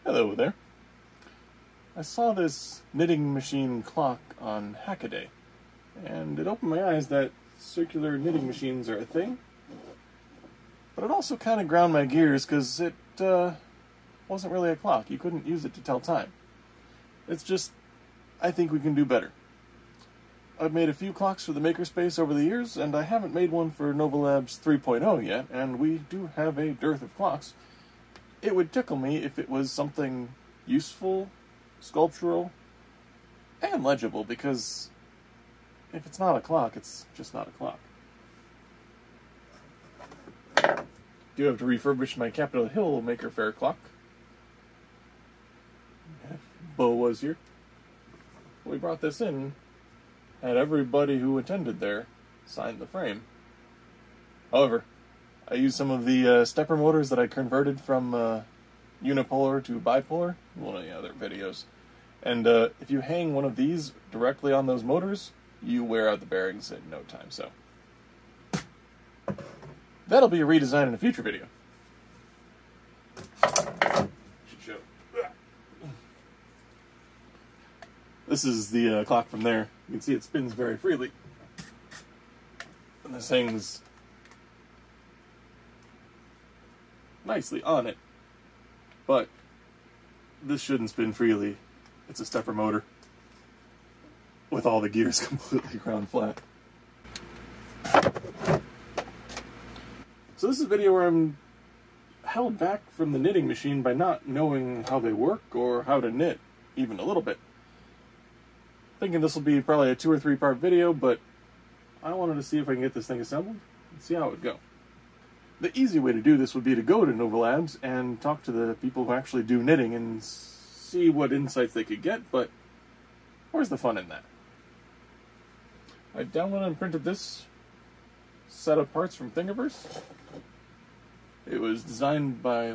Hello there. I saw this knitting machine clock on Hackaday, and it opened my eyes that circular knitting machines are a thing, but it also kind of ground my gears because it wasn't really a clock. You couldn't use it to tell time. It's just, I think we can do better. I've made a few clocks for the makerspace over the years, and I haven't made one for Nova Labs 3.0 yet, and we do have a dearth of clocks. It would tickle me if it was something useful, sculptural, and legible, because if it's not a clock, it's just not a clock. Do have to refurbish my Capitol Hill Maker Faire clock. Bo was here. We brought this in, had everybody who attended there sign the frame. However, I used some of the stepper motors that I converted from unipolar to bipolar in one of the other videos. And if you hang one of these directly on those motors, you wear out the bearings in no time, so. That'll be a redesign in a future video. Should show. This is the clock from there. You can see it spins very freely. And this hangs nicely on it. But this shouldn't spin freely. It's a stepper motor with all the gears completely ground flat. So this is a video where I'm held back from the knitting machine by not knowing how they work or how to knit even a little bit. Thinking this will be probably a 2 or 3 part video, but I wanted to see if I can get this thing assembled and see how it would go. The easy way to do this would be to go to Nova Labs and talk to the people who actually do knitting and see what insights they could get, but where's the fun in that? I downloaded and printed this set of parts from Thingiverse. It was designed by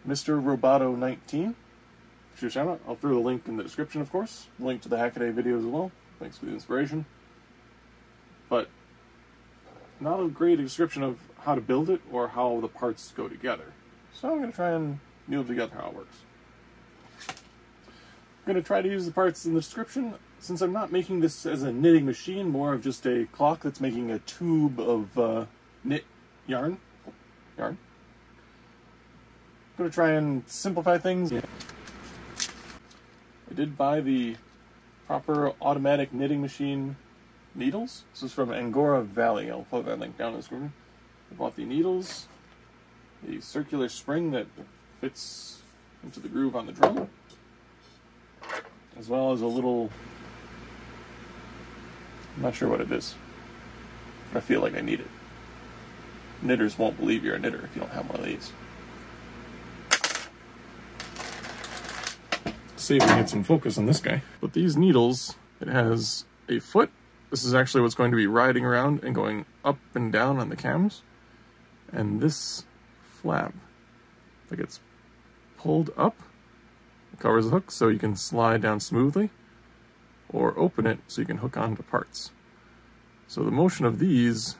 Mr. Roboto19. Shout out. I'll throw the link in the description, of course. Link to the Hackaday videos as well. Thanks for the inspiration. But not a great description of how to build it or how the parts go together. So I'm going to try and needle together how it works. I'm going to try to use the parts in the description. Since I'm not making this as a knitting machine, more of just a clock that's making a tube of knit yarn. I'm going to try and simplify things. I did buy the proper automatic knitting machine needles. This is from Angora Valley. I'll put that link down in the description. I bought the needles, a circular spring that fits into the groove on the drum, as well as a little, I'm not sure what it is, but I feel like I need it. Knitters won't believe you're a knitter if you don't have one of these. See if we can get some focus on this guy. But these needles, it has a foot. This is actually what's going to be riding around and going up and down on the cams. And this flap, like it's pulled up, it covers the hook so you can slide down smoothly, or open it so you can hook onto parts. So the motion of these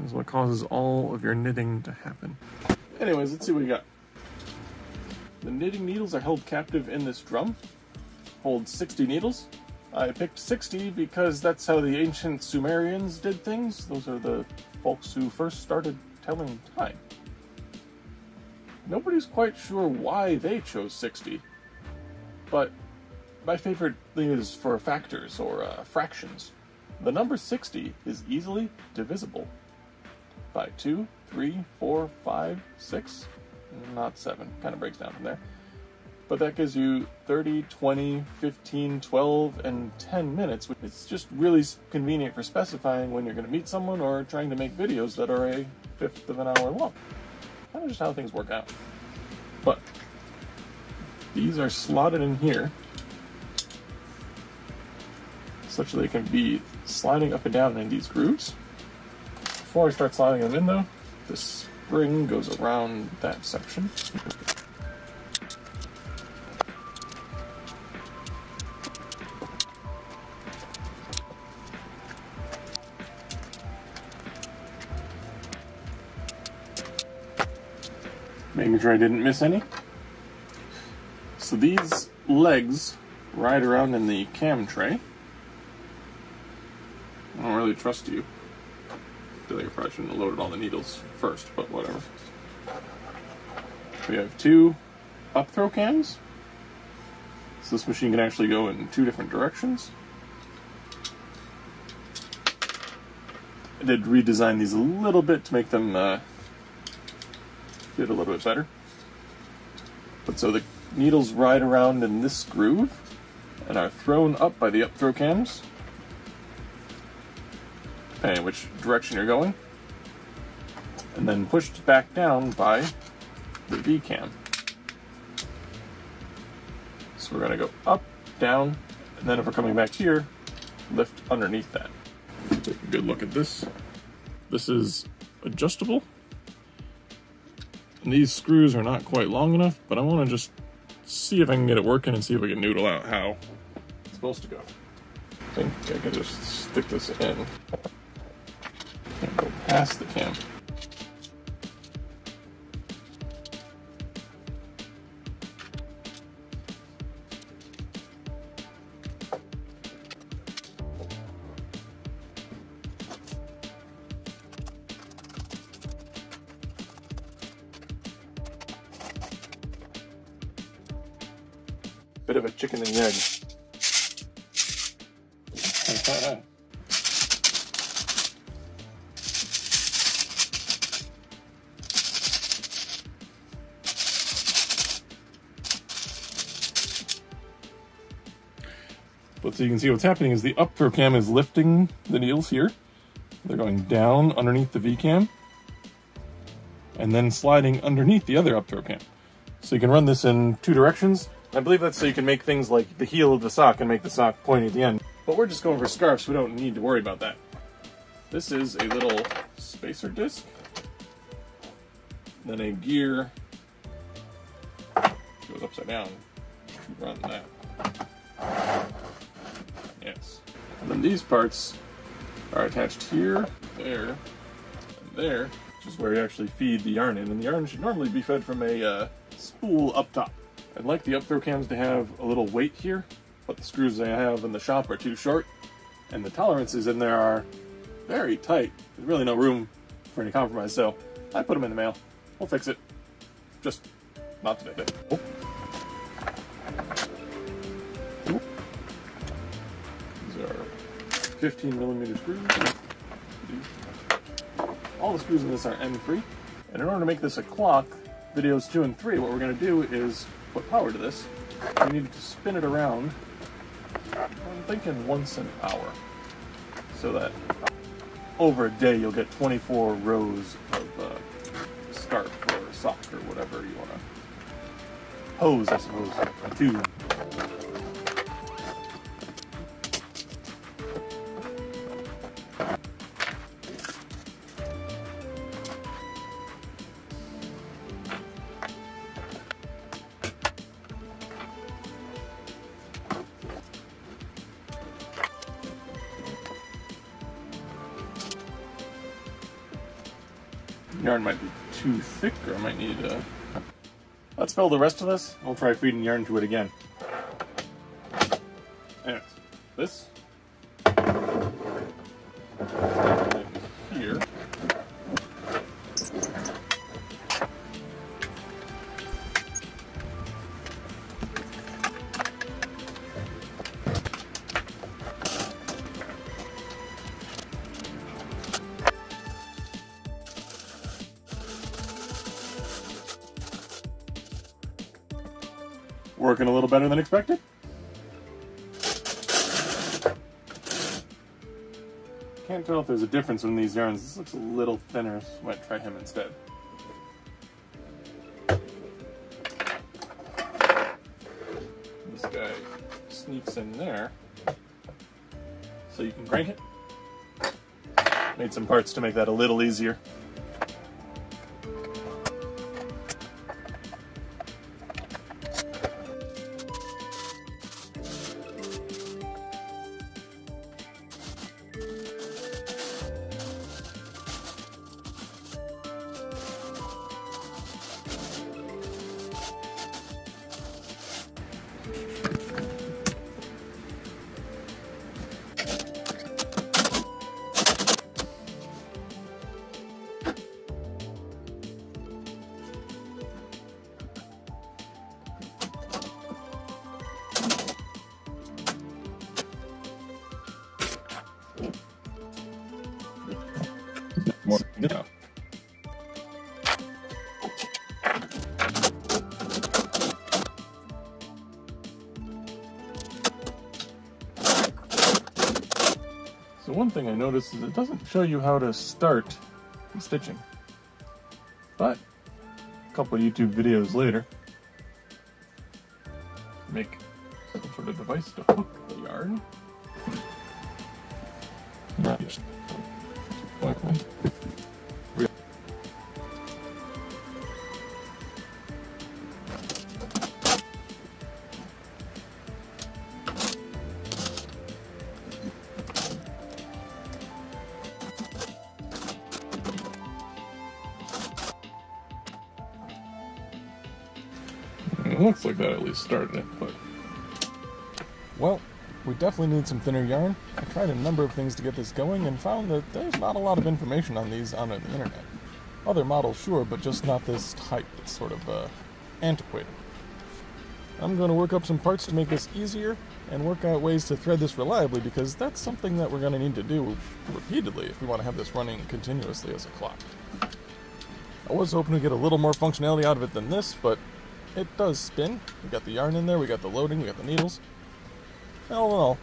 is what causes all of your knitting to happen. Anyways, let's see what we got. The knitting needles are held captive in this drum. Holds 60 needles. I picked 60 because that's how the ancient Sumerians did things. Those are the folks who first started telling time. Nobody's quite sure why they chose 60, but my favorite thing is for factors or fractions. The number 60 is easily divisible by 2, 3, 4, 5, 6, not 7, kind of breaks down from there. But that gives you 30, 20, 15, 12, and 10 minutes. It's just really convenient for specifying when you're going to meet someone or trying to make videos that are a 1/5 of an hour long. Kind of just how things work out. But these are slotted in here such that they can be sliding up and down in these grooves. Before I start sliding them in though, the spring goes around that section. Making sure I didn't miss any. So these legs ride around in the cam tray. I don't really trust you. I feel like I probably shouldn't have loaded all the needles first, but whatever. We have two up throw cams. So this machine can actually go in two different directions. I did redesign these a little bit to make them fit a little bit better. But so the needles ride around in this groove and are thrown up by the up throw cams, depending on which direction you're going, and then pushed back down by the V cam. So we're going to go up, down, and then if we're coming back here, lift underneath that. Take a good look at this. This is adjustable. And these screws are not quite long enough, but I want to just see if I can get it working and see if we can noodle out how it's supposed to go. I think I can just stick this in. Can't go past the cam. Bit of a chicken and the egg. But so you can see what's happening is the up throw cam is lifting the needles here. They're going down underneath the V cam and then sliding underneath the other up throw cam. So you can run this in two directions. I believe that's so you can make things like the heel of the sock and make the sock pointy at the end. But we're just going for scarves, so we don't need to worry about that. This is a little spacer disc. Then a gear goes upside down to run that. Yes. And then these parts are attached here, there, and there, which is where you actually feed the yarn in. And the yarn should normally be fed from a spool up top. I'd like the up throw cams to have a little weight here, but the screws I have in the shop are too short, and the tolerances in there are very tight. There's really no room for any compromise, so I put them in the mail. We'll fix it. Just not today. Oh. These are 15mm screws. All the screws in this are M3, and in order to make this a clock, videos 2 and 3, what we're going to do is put power to this. We need to spin it around, I'm thinking once an hour, so that over a day you'll get 24 rows of scarf or sock or whatever you want to hose, I suppose, a tube. Yarn might be too thick, or I might need Let's fill the rest of this. I'll try feeding yarn to it again. Anyways, this here. Working a little better than expected. Can't tell if there's a difference in these yarns. This looks a little thinner, so I might try him instead. This guy sneaks in there, so you can crank it. Made some parts to make that a little easier. more. Yeah. So one thing I noticed is it doesn't show you how to start stitching. But a couple of YouTube videos later, make some sort of device to hook the yarn. It looks like that at least started it, but... Well, we definitely need some thinner yarn. I tried a number of things to get this going and found that there's not a lot of information on these on the internet. Other models, sure, but just not this type. It's sort of antiquated. I'm going to work up some parts to make this easier and work out ways to thread this reliably, because that's something that we're going to need to do repeatedly if we want to have this running continuously as a clock. I was hoping to get a little more functionality out of it than this, but it does spin. We got the yarn in there, we got the loading, we got the needles. All in all,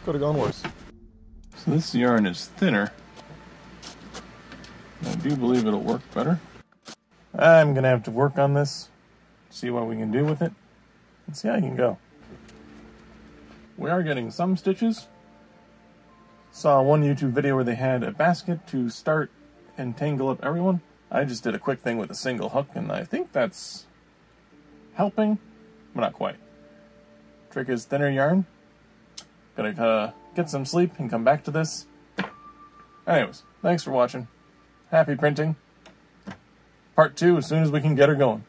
could have gone worse. So this yarn is thinner. I do believe it'll work better. I'm gonna have to work on this, see what we can do with it, and see how I can go. We are getting some stitches. Saw one YouTube video where they had a basket to start and tangle up everyone. I just did a quick thing with a single hook, and I think that's helping, but not quite. Trick is thinner yarn. Gotta get some sleep and come back to this. Anyways, thanks for watching. Happy printing. Part 2 as soon as we can get her going.